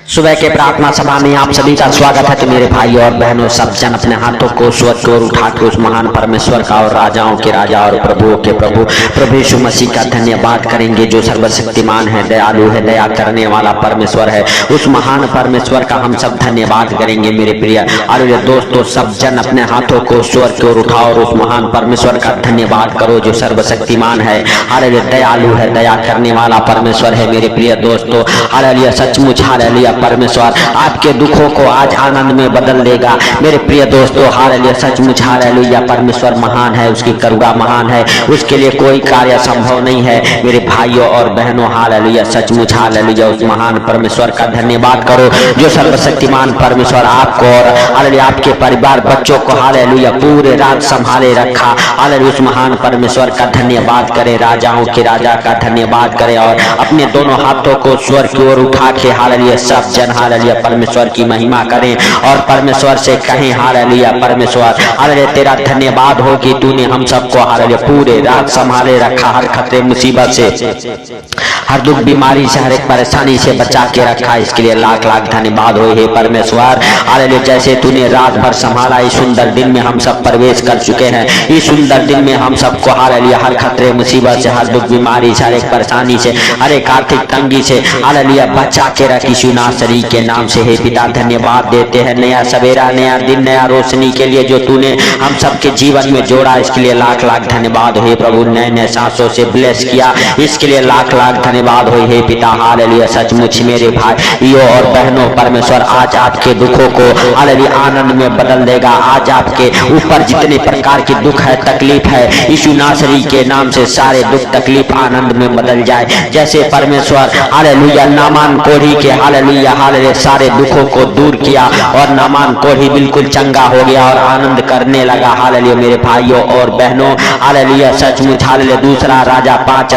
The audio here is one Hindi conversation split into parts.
सुबह के प्रार्थना सभा में आप सभी का स्वागत है। तो मेरे भाई और बहनों, सब जन अपने हाथों को स्वर्ग की ओर उठा के उस महान परमेश्वर का और राजाओं के राजा और प्रभुओं के प्रभु यीशु मसीह का धन्यवाद करेंगे, जो सर्वशक्तिमान है, दयालु है, दया करने वाला परमेश्वर है। उस महान परमेश्वर का हम सब धन्यवाद करेंगे मेरे प्रिय और दोस्तों। सब जन अपने हाथों को स्वर्ग की ओर उठाओ और उस महान परमेश्वर का धन्यवाद करो, जो सर्वशक्तिमान है, हालेलुया, दयालु है, दया करने वाला परमेश्वर है मेरे प्रिय दोस्तों। हालेलुया, सचमुच हालेलुया, परमेश्वर आपके दुखों को आज आनंद में बदल देगा मेरे प्रिय दोस्तों। हालेलुया, सचमुच हालेलुया, परमेश्वर महान है, उसकी करुणा महान है, उसके लिए कोई कार्य संभव नहीं है मेरे भाइयों और बहनों। हालेलुया, सचमुच हालेलुया, उस महान परमेश्वर का धन्यवाद करो, जो सर्वशक्तिमान परमेश्वर आपको और हालेलुया आपके परिवार बच्चों को हालेलुया पूरे रात संभाले रखा। हालेलुया, उस महान परमेश्वर का धन्यवाद करें, राजाओं के राजा का धन्यवाद करें और अपने दोनों हाथों को स्वर्ग की ओर उठा के हालेलुया सब जन हालेलुया परमेश्वर की महिमा करें और परमेश्वर से कहें, हालेलुया परमेश्वर, हालेलुया तेरा धन्यवाद हो कि तूने हम सबको हालेलुया पूरे रात संभाले रखा, हर खतरे मुसीबत से, हर दुख बीमारी से, हर एक परेशानी से बचा के रखा। इसके लिए लाख लाख धन्यवाद हो हे परमेश्वर। हालेलुया, जैसे तूने रात भर संभाला, इस सुंदर दिन में हम सब प्रवेश कर चुके हैं। इस सुंदर दिन में हम सबको हालेलुया हर खतरे मुसीबत से, हर दुख बीमारी से, हर एक परेशानी से, हर एक आर्थिक तंगी से हालेलुया बचा के रख यीशु नासरी के नाम से। हे पिता, धन्यवाद देते हैं नया सवेरा, नया दिन, नया रोशनी के लिए जो तूने हम सबके जीवन में जोड़ा, इसके लिए लाख लाख धन्यवाद हो हे प्रभु। नए नए सांसों से ब्लेस किया, इसके लिए लाख लाख धन्यवाद हो हे पिता। हालेलुया, सचमुच मेरे भाइयों और बहनों, परमेश्वर आज आपके दुखों को हालेलुया आनंद में बदल देगा। आज आपके ऊपर जितने प्रकार की दुख है, तकलीफ है, यीशु नासरी के नाम से सारे दुख तकलीफ आनंद में बदल जाए। जैसे परमेश्वर हालेलुया नामान कोढ़ी के हालेलुया हालेलुया सारे दुखों को दूर किया और नामान कोढ़ी बिल्कुल चंगा हो गया और आनंद करने लगा। हालेलुया मेरे भाइयों और बहनों, हालेलुया सचमुच हालेलुया। दूसरा राजा 5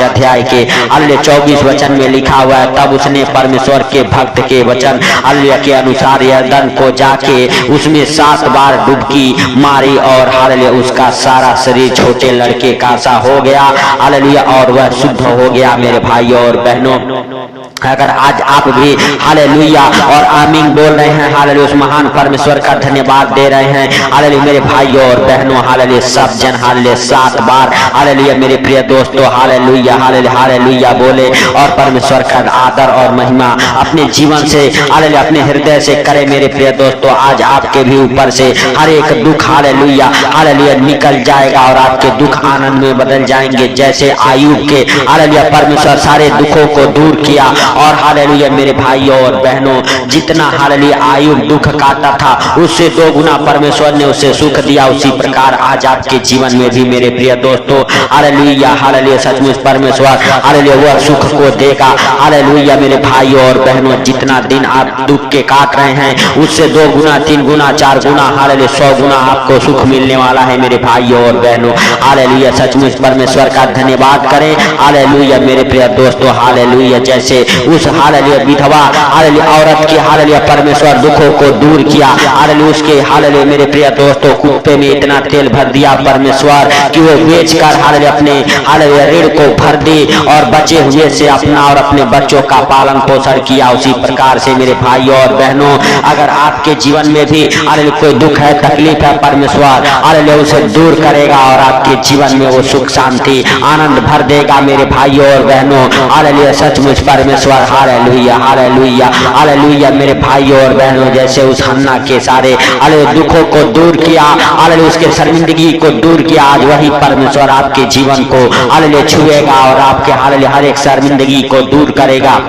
अध्याय के हालेलुया 24 वचन में लिखा हुआ है, तब उसने परमेश्वर के भक्त के वचन हालेलुया के अनुसार यरदन को जाके उसमें 7 बार डुबकी मारी और हालेलुया उसका सारा शरीर छोटे लड़के का सा हो गया। हालेलुया, और वह शुद्ध हो गया मेरे भाइयों और बहनों। अगर आज आप भी हालेलुया और आमीन बोल रहे हैं, हालेलुया उस महान परमेश्वर का धन्यवाद दे रहे हैं, हालेलुया मेरे भाइयों और बहनों, हालेलुया सब जन हालेलुया 7 बार हालेलुया मेरे प्रिय दोस्तों हालेलुया हालेलुया हालेलुया बोले और परमेश्वर का आदर और महिमा अपने जीवन से हालेलुया अपने हृदय से करे मेरे प्रिय दोस्तों। आज आपके भी ऊपर से हर एक दुख हालेलुया हालेलुया निकल जाएगा और आपके दुख आनंद में बदल जाएंगे। जैसे आयुब के हालेलुया परमेश्वर सारे दुखों को दूर किया और हालेलुया मेरे भाइयों और बहनों, जितना हालेलुया आयुब दुख काटा था उससे 2 गुना परमेश्वर ने उसे सुख दिया। उसी प्रकार आज आपके जीवन में भी मेरे प्रिय दोस्तों हालेलुया हालेलुया सचमुच परमेश्वर हालेलुया वह सुख को देगा। हालेलुया मेरे भाइयों और बहनों, जितना दिन आप दुख के काट रहे हैं उससे 2 गुना 3 गुना 4 गुना हालेलुया 100 गुना आपको सुख मिलने वाला है मेरे भाइयों और बहनों। हालेलुया सचमुच परमेश्वर का धन्यवाद करें। हालेलुया मेरे प्रिय दोस्तों, हालेलुया जैसे उस हालेलुया विधवा हालेलुया औरत की हालेलुया परमेश्वर दुखों को दूर किया। हालेलुया उसके हालेलुया मेरे प्रिय दोस्तों कुप्पे में इतना तेल भर दिया परमेश्वर कि वो बेचकर हालेलुया अपने हालेलुया ऋण को भर दी और बचे हुए से अपना और अपने बच्चों का पालन पोषण किया। उसी प्रकार से मेरे भाइयों और बहनों, अगर आपके जीवन में भी हालेलुया कोई दुख है, तकलीफ है, परमेश्वर हालेलुया उसे दूर करेगा और आपके जीवन में वो सुख शांति आनंद भर देगा मेरे भाइयों और बहनों। हालेलुया सचमुच परमेश्वर हालेलुया हालेलुया हालेलुया मेरे भाइयों और बहनों, जैसे उस हन्ना के सारे हालेलुया दुखों को दूर किया, हालेलुया उसके शर्मिंदगी को दूर किया, आज वही परमेश्वर आपके जीवन को हालेलुया छुएगा और आपके हालेलुया हर एक शर्मिंदगी को दूर करेगा।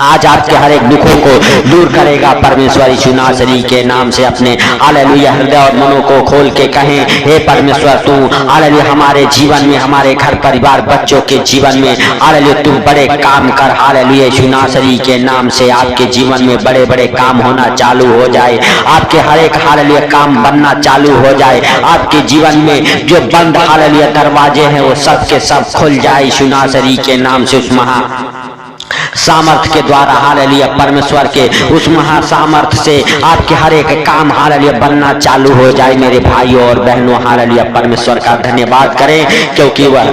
आज आपके हर एक दुखों को दूर करेगा परमेश्वर यीशु नासरी के नाम से। अपने हालेलुया हृदय और मनों को खोल के कहें, हे परमेश्वर तू हालेलुया हमारे जीवन में, हमारे घर परिवार बच्चों के जीवन में हालेलुया तू बड़े काम कर। हालेलुया यीशु नासरी के नाम से आपके जीवन में बड़े बड़े काम होना चालू हो जाए, आपके हर एक हालेलुया काम बनना चालू हो जाए, आपके जीवन में जो बंद हालेलुया दरवाजे हैं वो सब के सब खुल जाए यीशु नासरी के नाम से। उस महा सामर्थ के द्वारा हालेलुया परमेश्वर के उस महा सामर्थ से आपके हर एक काम हालेलुया बनना चालू हो जाए मेरे भाइयों और बहनों। हालेलुया परमेश्वर का धन्यवाद करें, क्योंकि वह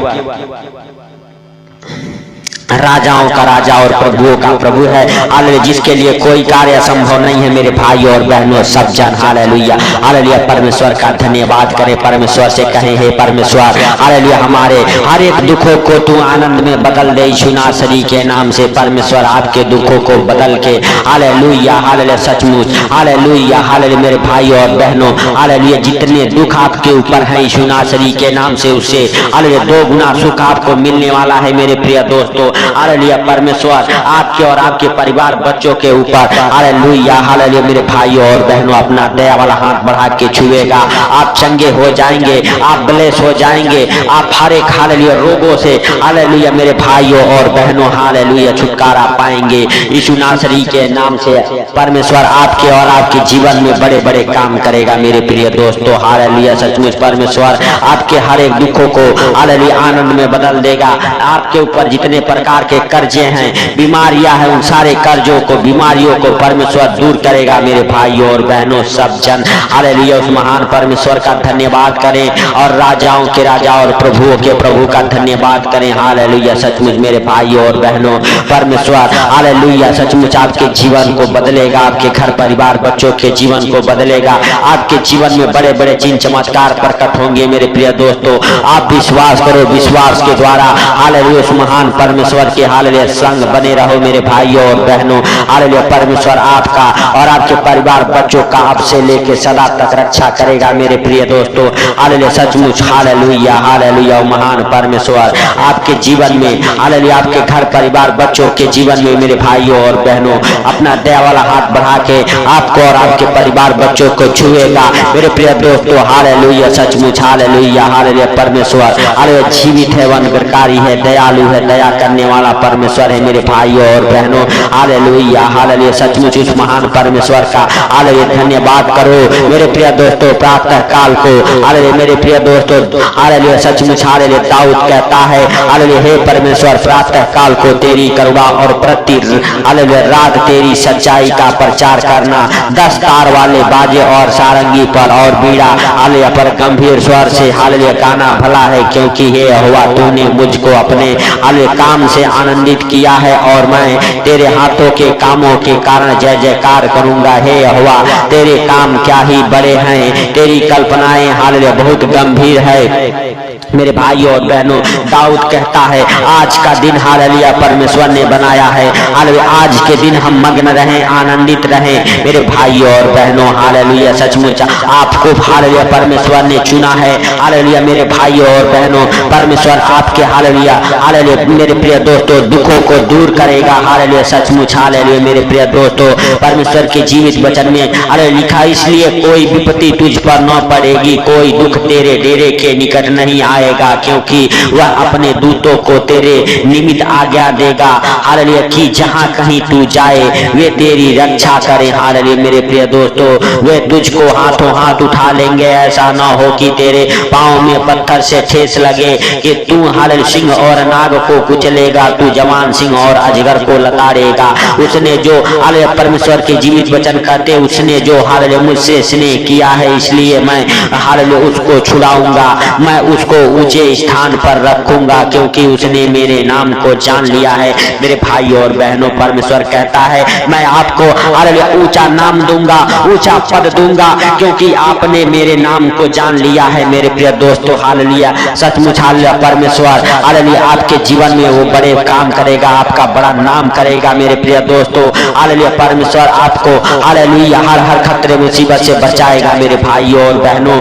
राजाओं का राजा और प्रभुओं का प्रभु है। हालेलुया, जिसके लिए कोई कार्य असंभव नहीं है मेरे भाइयों और बहनों सब जन। हालेलुया, हालेलुया, परमेश्वर का धन्यवाद करें, परमेश्वर से कहें हे परमेश्वर हालेलुया, हमारे हर एक दुखों को तू आनंद में बदल दे यीशु नासरी के नाम से। परमेश्वर आपके दुखों को बदल के हालेलुया, हालेलुया, सचमुच हालेलुया, हालेलुया मेरे भाइयों और बहनों हालेलुया, जितने दुख आपके ऊपर है यीशु नासरी के नाम से उससे हालेलुया 2 गुना सुख आपको मिलने वाला है मेरे प्रिय दोस्तों। हालेलुया, परमेश्वर आपके और आपके परिवार बच्चों के ऊपर हालेलुया, हालेलुया मेरे भाइयों और बहनों अपना दया वाला हाथ बढ़ा के छुएगा। आप चंगे हो जाएंगे, आप ब्लेस हो जाएंगे, आप हर एक हालेलुया रोगों से हालेलुया मेरे भाइयों और बहनों हालेलुया छुटकारा पाएंगे यीशु नासरी के नाम से। परमेश्वर आपके और आपके जीवन में बड़े बड़े काम करेगा मेरे प्रिय दोस्तों। हालेलुया, सचमुच परमेश्वर आपके हर एक दुखों को हालेलुया आनंद में बदल देगा। आपके ऊपर जितने प्रकार के कर्जे हैं, बीमारियां हैं, उन सारे कर्जों को, बीमारियों को परमेश्वर दूर करेगा मेरे भाइयों और बहनों सब जन। हालेलुया, उस महान परमेश्वर का धन्यवाद करें और राजाओं के राजा और प्रभुओं के प्रभु का धन्यवाद करें। हालेलुया, सचमुच मेरे भाइयों और बहनों परमेश्वर हालेलुया सचमुच आपके जीवन को बदलेगा, आपके घर परिवार बच्चों के जीवन को बदलेगा। आपके जीवन में बड़े बड़े चिन्ह चमत्कार प्रकट होंगे मेरे प्रिय दोस्तों। आप विश्वास करो, विश्वास के द्वारा हालेलुया उस महान परमेश्वर के हालेलुया संग बने रहो मेरे भाइयों और बहनों। हालेलुया, परमेश्वर आपका और आपके परिवार बच्चों का आपसे लेके सदा तक रक्षा करेगा मेरे प्रिय दोस्तों। हालेलुया, सचमुच हालेलुया, हालेलुया महान परमेश्वर आपके जीवन में हालेलुया आपके घर परिवार बच्चों के जीवन में मेरे भाइयों और बहनों अपना दया वाला हाथ बढ़ा के आपको और आपके परिवार बच्चों को छुएगा मेरे प्रिय दोस्तों। हालेलुया, सचमुच हालेलुया, हालेलुया परमेश्वर हालेलुया जीवित है, वनकारी है, दयालु है, दया करने वाला परमेश्वर है मेरे भाइयों और बहनों। हालेलुया, हालेलुया, सचमुच उस महान परमेश्वर का हालेलुया धन्यवाद करो मेरे प्रिय दोस्तों। प्रातः काल को हालेलुया मेरे प्रिय दोस्तों हालेलुया सचमुच हालेलुया दाऊद कहता है हालेलुया हे परमेश्वर प्रातः काल को तेरी करुणा और प्रति हालेलुया रात तेरी सच्चाई का प्रचार करना। 10 तार वाले बाजे और सारंगी पर और बीड़ा हालेलुया पर गंभीर स्वर से हालेलुया गाना भला है, क्योंकि हे यहोवा तूने मुझको अपने हालेलुया काम से आनंदित किया है और मैं तेरे हाथों के कामों के कारण जय जयकार करूंगा। हे यहोवा तेरे काम क्या ही बड़े हैं, तेरी कल्पनाएं हालेलुया बहुत गंभीर है मेरे भाइयों और बहनों। दाऊद कहता है आज का दिन हालेलुया परमेश्वर ने बनाया है, हालेलुया आज के दिन हम मग्न रहें, आनंदित रहें मेरे भाइयों और बहनों। हालेलुया सचमुच आपको हालेलुया परमेश्वर ने चुना है। हालेलुया मेरे भाइयों और बहनों परमेश्वर आपके हालेलुया हालेलुया मेरे प्रिय दोस्तों दुखों को दूर करेगा। हालेलुया सचमुच हालेलुया मेरे प्रिय दोस्तों परमेश्वर के जीवित वचन में हालेलुया लिखा इसलिए कोई विपत्ति तुझ पर न पड़ेगी, कोई दुख तेरे डेरे के निकट नहीं आएगा, क्योंकि वह अपने दूतों को तेरे निमित्त आज्ञा देगा हालेलुया कि जहां कहीं तू जाए वे तेरी रक्षा करें। हालेलुया मेरे प्रिय दोस्तों वे तुझको हाथों हाथ उठा लेंगे, ऐसा ना हो कि तेरे पांव में पत्थर से ठेस लगे, कि तू हालेलुया सिंह और नाग को कुचलेगा, तू जवान सिंह और अजगर को लताड़ेगा। उसने जो हालेलुया परमेश्वर के जीवित वचन कहते उसने जो हालेलुया मुझसे स्नेह किया है, इसलिए मैं हालेलुया उसको छुड़ाऊंगा, मैं उसको ऊंचे स्थान पर रखूंगा, क्योंकि उसने मेरे नाम को जान लिया है। मेरे भाइयों और बहनों परमेश्वर कहता है मैं आपको हालेलुया ऊंचा नाम दूंगा, ऊंचा पद दूंगा, क्योंकि आपने मेरे नाम को जान लिया है मेरे प्रिय दोस्तों। हालेलुया सचमुच हालेलुया परमेश्वर हालेलुया आपके जीवन में वो बड़े काम करेगा, आपका बड़ा नाम करेगा मेरे प्रिय दोस्तों। हालेलुया परमेश्वर आपको हालेलुया हर खतरे मुसीबत से बचाएगा मेरे भाइयों और बहनों।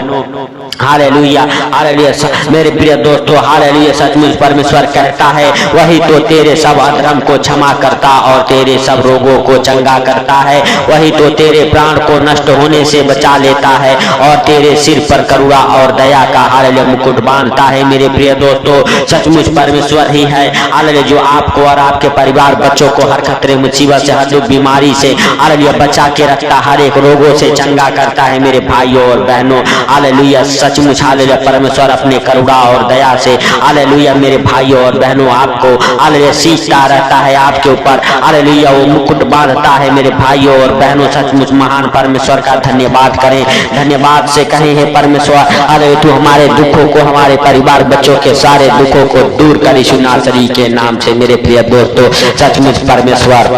हालेलुया हालेलुया मेरे प्रिय दोस्तों हालेलुया सचमुच परमेश्वर कहता है वही तो तेरे सब अधर्म को क्षमा करता और तेरे सब रोगों को चंगा करता है, वही तो तेरे प्राण को नष्ट होने से बचा लेता है और तेरे सिर पर करुणा और दया का हालेलुया मुकुट बांधता है। मेरे प्रिय दोस्तों सचमुच परमेश्वर ही है हालेलुया जो आपको और आपके परिवार बच्चों को हर खतरे मुसीबत से हर दुख बीमारी से हालेलुया बचा के रखता, हर एक रोगों से चंगा करता है मेरे भाइयों और बहनों। हालेलुया सचमुच हालेलुया परमेश्वर अपने करुणा और दया से हालेलुया मेरे भाइयों और बहनों आपको हालेलुया सींचता रहता है, आपके ऊपर हालेलुया वो मुकुट बांधता है मेरे भाइयों और बहनों। सचमुच महान परमेश्वर का धन्यवाद करें, धन्यवाद से कहें हे परमेश्वर हालेलुया तू हमारे दुखों को, हमारे परिवार बच्चों के सारे दुखों को दूर कर यीशु नासरी के नाम से। मेरे प्रिय दोस्तों सचमुच परमेश्वर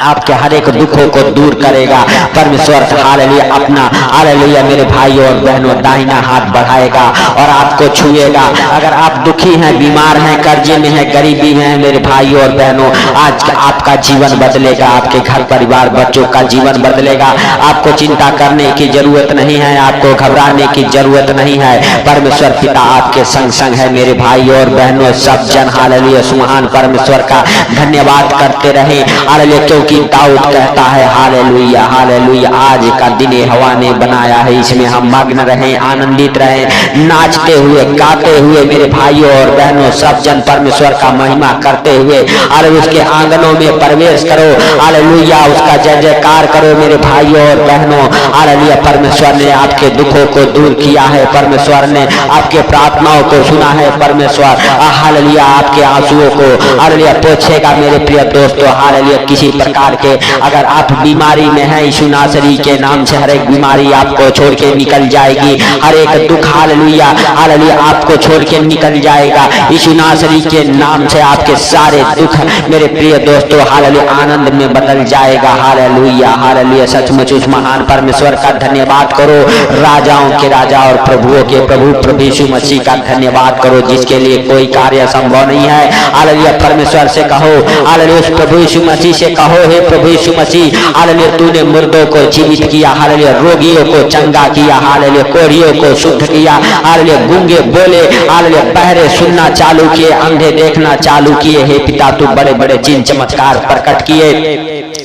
आपके हर एक दुखों को दूर करेगा परमेश्वर हालेलुया अपना हालेलुया मेरे भाइयों और बहनों दाहिना हाथ बढ़ाएगा और आपको छुएगा। अगर आप दुखी हैं, बीमार हैं, कर्जे में हैं, गरीबी हैं मेरे भाइयों और बहनों, आज आपका जीवन बदलेगा, आपके घर परिवार बच्चों का जीवन बदलेगा। आपको चिंता करने की जरूरत नहीं है, आपको घबराने की जरूरत नहीं है। परमेश्वर पिता आपके संग संग है मेरे भाइयों और बहनों। सब जन हालेलुया महान परमेश्वर का धन्यवाद करते रहे हालेलुया, क्योंकि दाऊद कहता है हालेलुया हालेलुया आज का दिन हवा ने बनाया है, इसमें हम मग्न रहें, आनंदित रहें, नाचते हुए गाते हुए मेरे भाइयों और बहनों। सब जन परमेश्वर का महिमा करते हुए हालेलुया उसके आंगनों में प्रवेश करो हालेलुया, उसका जय जयकार करो मेरे भाइयों और बहनों। हालेलुया परमेश्वर ने आपके दुखों को दूर किया है, परमेश्वर ने आपके प्रार्थनाओं को सुना है, परमेश्वर हालेलुया आपके आंसुओं को हालेलुया पोंछेगा मेरे प्रिय दोस्तों। हालेलुया किसी प्रकार के अगर आप बीमारी में हैं यीशु नासरी के नाम से हर एक बीमारी आपको छोड़ के निकल जाएगी, हर एक दुख हालेलुया हालेलुया आपको छोड़ के निकल जाएगा यीशु नासरी के नाम से। आपके सारे दुख मेरे प्रिय दोस्तों हालेलुया आनंद में बदल जाएगा हालेलुया हालेलुया। सचमुच उस महान परमेश्वर का धन्यवाद करो, राजाओं के राजा और प्रभुओं के प्रभु प्रभु यीशु मसीह का धन्यवाद करो, जिसके लिए कोई कार्य संभव नहीं है। हालेलुया परमेश्वर से कहो हालेलुया उस प्रभु यीशु मसीह से कहो हे प्रभु यीशु मसीह हालेलुया तूने मुर्दों को जीवित किया, हालेलुया रोगियों को चंगा किया, हालेलुया कोढ़ियों को शुद्ध किया, हालेलुया गूंगे बोले, हालेलुया बहरे सुनना चालू किए, अंधे देखना चालू किए। हे पिता तू बड़े बड़े चिन्ह चमत्कार प्रकट किए।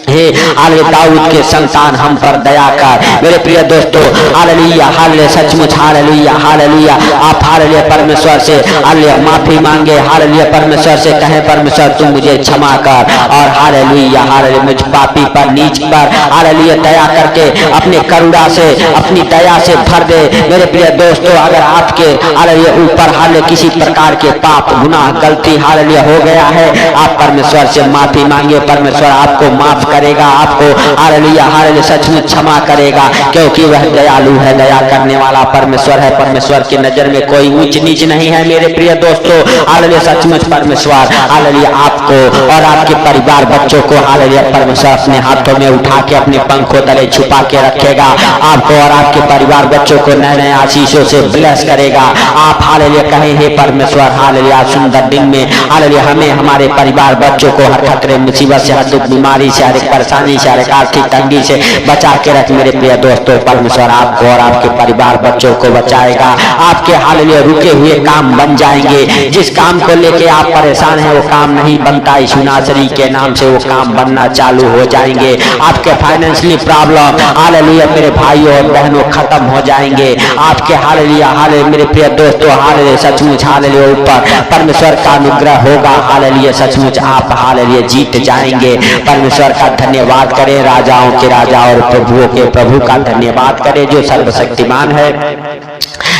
हे हालेलुया दाऊद के संतान हम पर दया कर मेरे प्रिय दोस्तों हालेलुया हालेलुया। सचमुच हालेलुया हालेलुया आप हालेलुया परमेश्वर से हालेलुया माफी मांगे, हालेलुया परमेश्वर से कहें परमेश्वर तू मुझे क्षमा कर और हालेलुया हालेलुया मुझ पापी पर नीच पर हालेलुया दया करके अपने करुणा से अपनी दया से भर दे मेरे प्रिय दोस्तों। अगर आपके हालेलुया ऊपर हालेलुया किसी प्रकार के पाप गुनाह गलती हालेलुया हो गया है, आप परमेश्वर से माफी मांगे, परमेश्वर आपको माफ करेगा, आपको हालेलुया हालेलुया सचमुच क्षमा करेगा, क्योंकि वह दयालु है, दया करने वाला परमेश्वर है। परमेश्वर की नजर में कोई ऊंच नीच नहीं है मेरे प्रिय दोस्तों हालेलुया। सचमुच परमेश्वर हालेलुया आपको और आपके परिवार बच्चों को हालेलुया परमेश्वर अपने हाथों में उठा के अपने पंखों तले छुपा के रखेगा, आपको और आपके परिवार बच्चों को नए नए आशीषों से ब्लेस करेगा। आप हालेलुया कहें हे परमेश्वर हालेलुया सुंदर दिन में हालेलुया हमें हमारे परिवार बच्चों को हर खतरे मुसीबत से, हर दुख बीमारी से, हर एक परेशानी से, हर एक आर्थिक तंगी से बचा के रख मेरे प्रिय दोस्तों। परमेश्वर आपको और आपके परिवार बच्चों को बचाएगा, आपके हालेलुया रुके हुए काम बन जाएंगे। जिस काम को लेके आप परेशान हैं वो काम नहीं बनता, यीशु नासरी के नाम से वो काम बनना चालू हो जाएंगे। आपके फाइनेंशियली प्रॉब्लम हालेलुया मेरे भाइयों और बहनों खत्म हो जाएंगे। आपके हालेलुया हालेलुया मेरे प्रिय दोस्तों हालेलुया सचमुच हालेलुया ऊपर परमेश्वर का अनुग्रह होगा हालेलुया। सचमुच आप हालेलुया जीत जाएंगे। परमेश्वर का धन्यवाद करें, राजाओं के राजा और प्रभुओं के प्रभु का धन्यवाद करें जो सर्वशक्तिमान है,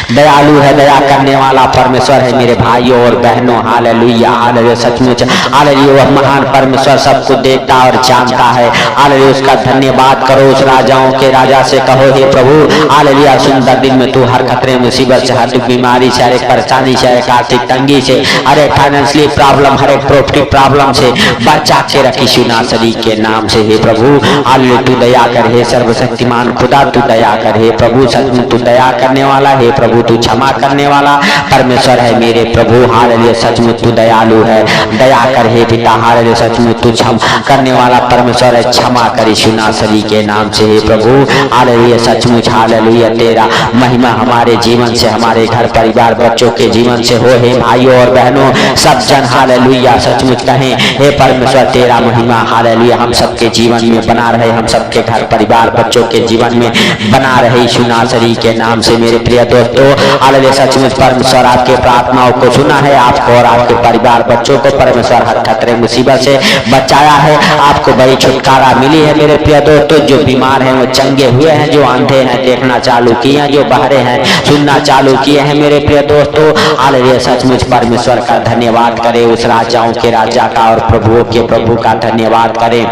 दयालु है, दया करने वाला परमेश्वर है मेरे भाइयों और बहनों हालेलुया हालेलुया। सचमुच हालेलुया वह महान परमेश्वर सबको देखता और जानता है हालेलुया। उसका धन्यवाद करो, उस राजाओं के राजा से कहो हे प्रभु हालेलुया सुंदर दिन में तू हर खतरे मुसीबत से, हर बीमारी से, हर एक परेशानी से, हर एक आर्थिक तंगी से, हर एक फाइनेंशियली प्रॉब्लम, हर एक प्रॉपर्टी प्रॉब्लम से बचा के रख यीशु नासरी के नाम से। हे प्रभु हालेलुया तू दया कर, हे सर्वशक्तिमान खुदा तू दया कर, हे प्रभु सचमुच तू दया करने वाला, हे प्रभु तू क्षमा करने वाला परमेश्वर है मेरे प्रभु हालेलुया। सचमुच तू दयालु है, दया कर हे पिता हालेलुया। सचमुच तू क्षमा करने वाला परमेश्वर है, क्षमा कर यीशु नासरी के नाम से। हे प्रभु हालेलुया सचमुच हालेलुया तेरा महिमा हमारे जीवन से, हमारे घर परिवार बच्चों के जीवन से हो हे भाइयों और बहनों सब जन हालेलुया। सचमुच कहें हे परमेश्वर तेरा महिमा हालेलुया हम सबके जीवन में बना रहे, हम सबके घर परिवार बच्चों के जीवन में बना रहे यीशु नासरी के नाम से। मेरे प्रिय दोस्तों हालेलुया सचमुच परमेश्वर आपके प्रार्थनाओं को सुना है, आपको और आपके परिवार बच्चों को परमेश्वर हर खतरे मुसीबत से बचाया है, आपको बड़ी छुटकारा मिली है मेरे प्रिय दोस्तों। जो बीमार हैं वो चंगे हुए हैं, जो अंधे हैं देखना चालू किए हैं, जो बहरे हैं सुनना चालू किए हैं मेरे प्रिय दोस्तों। हालेलुया सचमुच परमेश्वर का धन्यवाद करें, उस राजाओं के राजा का और प्रभुओं के प्रभु का धन्यवाद करें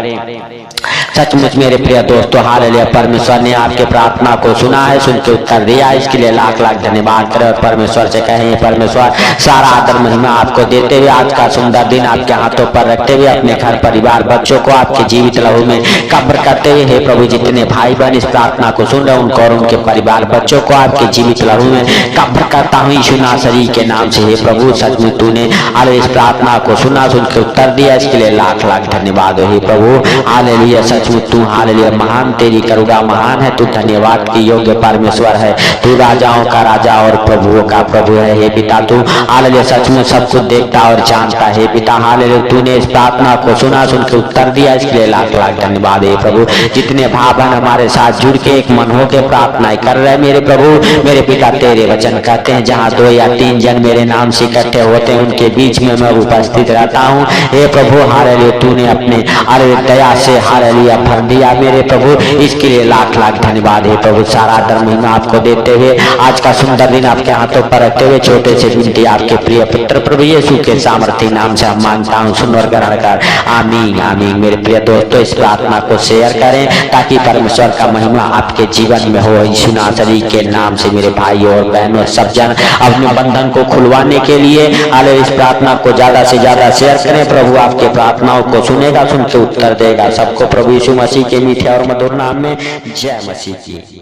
सचमुच मेरे प्रिय दोस्तों। हालेलुया परमेश्वर ने आपके प्रार्थना को सुना है, सुन के उत्तर दिया, इसके लिए लाख लाख धन्यवाद करें और परमेश्वर से कहें परमेश्वर सारा आदर महिमा आपको देते हुए आज का सुंदर दिन आपके हाथों पर रखते हुए अपने घर परिवार बच्चों को आपके जीवित लहू में कब्र करते हुए हे प्रभु जितने भाई बहन इस प्रार्थना को सुन रहे उनको और उनके परिवार बच्चों को आपके जीवित लहू में कब्र करता हूँ यीशु नासरी के नाम से। हे प्रभु सचमुच तूने हालेलुया इस प्रार्थना को सुना, सुन के उत्तर दिया, इसके लिए लाख लाख धन्यवाद हो हे प्रभु। हालेलुया तू हालेलुया महान, तेरी करुणा महान है, तू धन्यवाद की योग्य परमेश्वर है, तू राजाओं का राजा और प्रभुओं का प्रभु है। हे पिता तू हालेलुया सचमुच सब कुछ देखता और जानता है पिता। हालेलुया तूने इस प्रार्थना को सुना, सुन के उत्तर दिया, इसके लिए लाख लाख धन्यवाद है प्रभु। जितने भाई बहन हमारे साथ जुड़ के एक मन हो के प्रार्थनाएं कर रहे हैं मेरे प्रभु मेरे पिता, तेरे वचन कहते हैं जहाँ 2 या 3 जन मेरे नाम से इकट्ठे होते हैं उनके बीच में मैं उपस्थित रहता हूँ। हे प्रभु हालेलुया तूने अपने हालेलुया दया से हालेलुया भर दिया मेरे प्रभु, इसके लिए लाख लाख धन्यवाद है प्रभु। सारा आदर महिमा आपको देते हुए आज का सुंदर दिन आपके हाथों पर रखते हुए छोटे से विनती आपके प्रिय पुत्र प्रभु यीशु के सामर्थ्य नाम से हम मांगता हूँ, सुन और ग्रहण कर, आमीन आमीन। मेरे प्रिय दोस्तों इस प्रार्थना को शेयर करें ताकि परमेश्वर का महिमा आपके जीवन में हो यीशु नासरी के नाम से। मेरे भाई और बहनों सब जन अपने बंधन को खुलवाने के लिए हालेलुया इस प्रार्थना को ज्यादा से ज्यादा शेयर करें। प्रभु आपके प्रार्थनाओं को सुनेगा, सुन के उत्तर देगा। सबको प्रभु यीशु मसीह के मीठे और मधुर नाम में जय मसीह की।